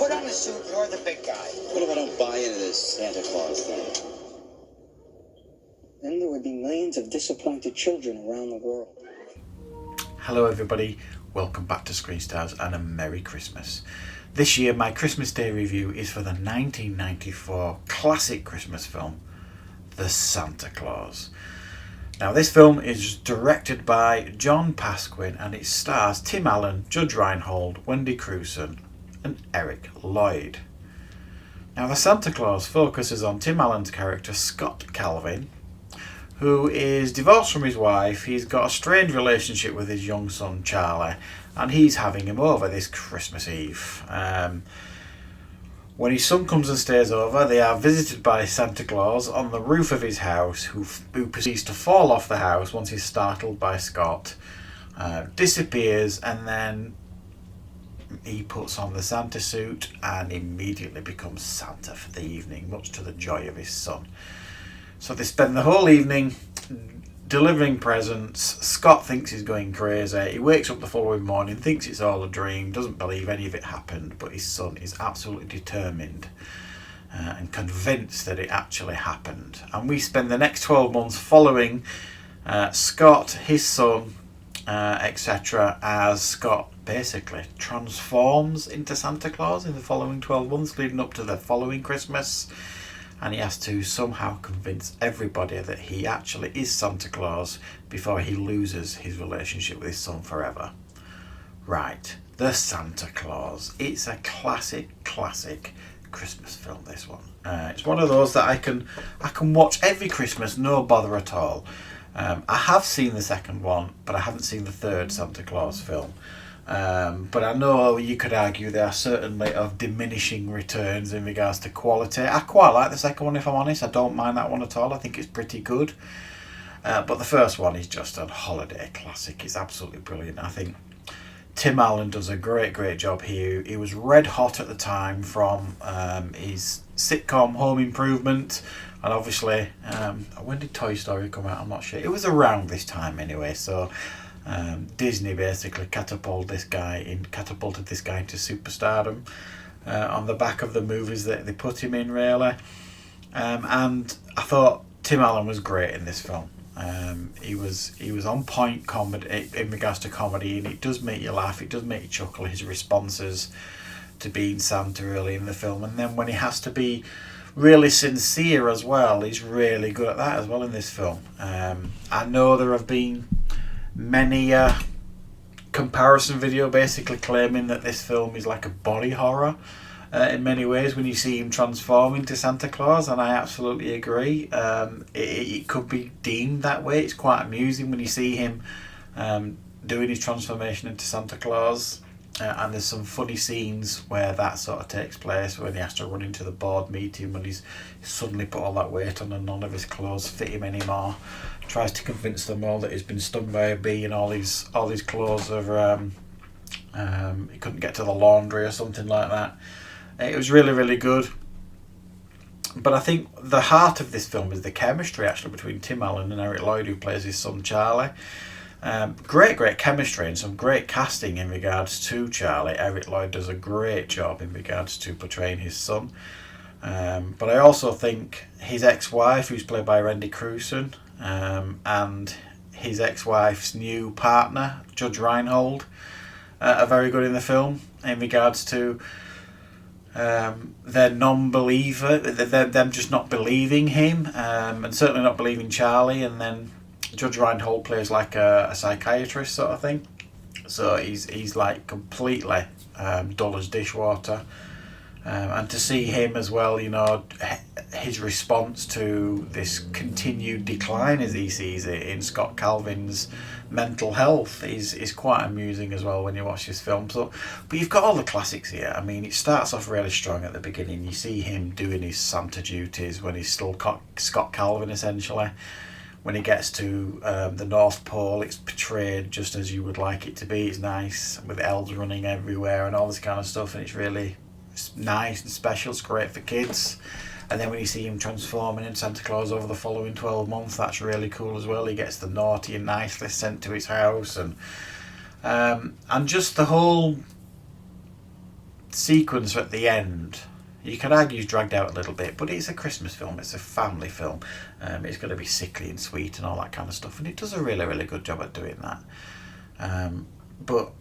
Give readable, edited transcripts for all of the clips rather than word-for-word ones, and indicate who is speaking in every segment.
Speaker 1: Put on the suit, you're the big guy.
Speaker 2: What if I don't buy into this Santa Claus thing?
Speaker 3: Then there would be millions of disappointed children around the world.
Speaker 4: Hello everybody, welcome back to Screenstars and a Merry Christmas. This year my Christmas Day review is for the 1994 classic Christmas film, The Santa Claus. Now this film is directed by John Pasquin and it stars Tim Allen, Judge Reinhold, Wendy Crewson and Eric Lloyd. Now The Santa Claus focuses on Tim Allen's character Scott Calvin, who is divorced from his wife. He's got a strange relationship with his young son Charlie and he's having him over this Christmas Eve. When his son comes and stays over, they are visited by Santa Claus on the roof of his house, who proceeds to fall off the house once he's startled by Scott, disappears, and then he puts on the Santa suit and immediately becomes Santa for the evening, much to the joy of his son. So they spend the whole evening delivering presents. Scott thinks he's going crazy. He wakes up the following morning, thinks it's all a dream, doesn't believe any of it happened, but his son is absolutely determined and convinced that it actually happened. And we spend the next 12 months following Scott, his son, etc., as Scott basically transforms into Santa Claus in the following 12 months leading up to the following Christmas. And he has to somehow convince everybody that he actually is Santa Claus before he loses his relationship with his son forever. Right, The Santa Claus. It's a classic Christmas film, this one. It's one of those that I can watch every Christmas, no bother at all. I have seen the second one, but I haven't seen the third Santa Claus film. But I know you could argue there are certainly of diminishing returns in regards to quality. I quite like the second one, if I'm honest. I don't mind that one at all. I think it's pretty good. But the first one is just a holiday classic. It's absolutely brilliant. I think Tim Allen does a great job here. He was red hot at the time from his sitcom Home Improvement. And obviously, when did Toy Story come out? I'm not sure. It was around this time anyway, so Disney basically catapulted this guy into superstardom on the back of the movies that they put him in, really. And I thought Tim Allen was great in this film. He was on point comedy in regards to comedy, and it does make you laugh, it does make you chuckle, his responses to being Santa early in the film, and then when he has to be really sincere as well, he's really good at that as well in this film. I know there have been many comparison video basically claiming that this film is like a body horror in many ways when you see him transform into Santa Claus, and I absolutely agree. It could be deemed that way. It's quite amusing when you see him doing his transformation into Santa Claus, and there's some funny scenes where that sort of takes place, when he has to run into the board meeting when he's suddenly put all that weight on and none of his clothes fit him anymore. Tries to convince them all that he's been stung by a bee and all his clothes are he couldn't get to the laundry or something like that. It was really good. But I think the heart of this film is the chemistry actually between Tim Allen and Eric Lloyd, who plays his son Charlie. Great chemistry and some great casting in regards to Charlie. Eric Lloyd does a great job in regards to portraying his son. But I also think his ex-wife, who's played by Wendy Crewson, and his ex-wife's new partner, Judge Reinhold, are very good in the film in regards to their non-believer, them just not believing him, and certainly not believing Charlie. And then Judge Reinhold plays like a psychiatrist sort of thing, so he's like completely dull as dishwater. And to see him as well, you know, his response to this continued decline as he sees it in Scott Calvin's mental health is quite amusing as well when you watch this film. So, but you've got all the classics here. I mean, it starts off really strong at the beginning. You see him doing his Santa duties when he's still Scott Calvin, essentially. When he gets to the North Pole, it's portrayed just as you would like it to be. It's nice, with elves running everywhere and all this kind of stuff, and it's really nice and special. It's great for kids. And then when you see him transforming into Santa Claus over the following 12 months, that's really cool as well. He gets the naughty and nice list sent to his house, and just the whole sequence at the end, you could argue is dragged out a little bit, but it's a Christmas film, it's a family film. It's going to be sickly and sweet and all that kind of stuff, and it does a really, really good job at doing that. But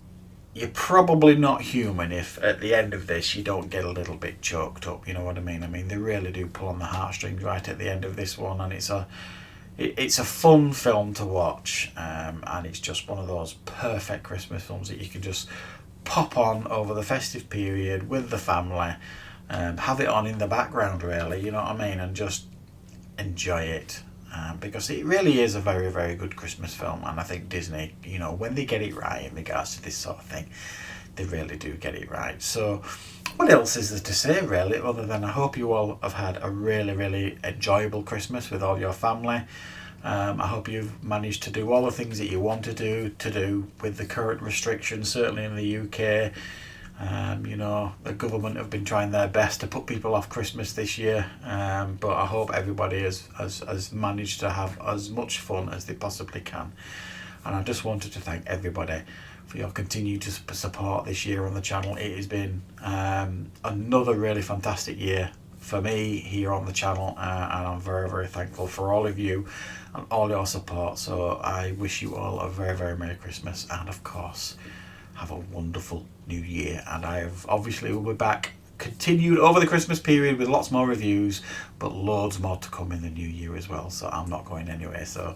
Speaker 4: you're probably not human if at the end of this you don't get a little bit choked up, you know what I mean? I mean, they really do pull on the heartstrings right at the end of this one, and it's a fun film to watch, and it's just one of those perfect Christmas films that you can just pop on over the festive period with the family, have it on in the background, really, you know what I mean, and just enjoy it, because it really is a very, very good Christmas film. And I think Disney, you know, when they get it right in regards to this sort of thing, they really do get it right. So what else is there to say, really, other than I hope you all have had a really, really enjoyable Christmas with all your family. I hope you've managed to do all the things that you want to do with the current restrictions, certainly in the UK. You know, the government have been trying their best to put people off Christmas this year, but I hope everybody has managed to have as much fun as they possibly can. And I just wanted to thank everybody for your continued support this year on the channel. It has been another really fantastic year for me here on the channel, and I'm very, very thankful for all of you and all your support. So I wish you all a very, very Merry Christmas, and of course have a wonderful new year. And I have obviously will be back continued over the Christmas period with lots more reviews, but loads more to come in the new year as well, so I'm not going anywhere. So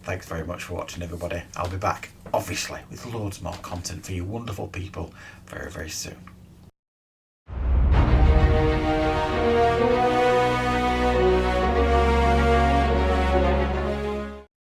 Speaker 4: thanks very much for watching, everybody. I'll be back obviously with loads more content for you wonderful people very, very soon.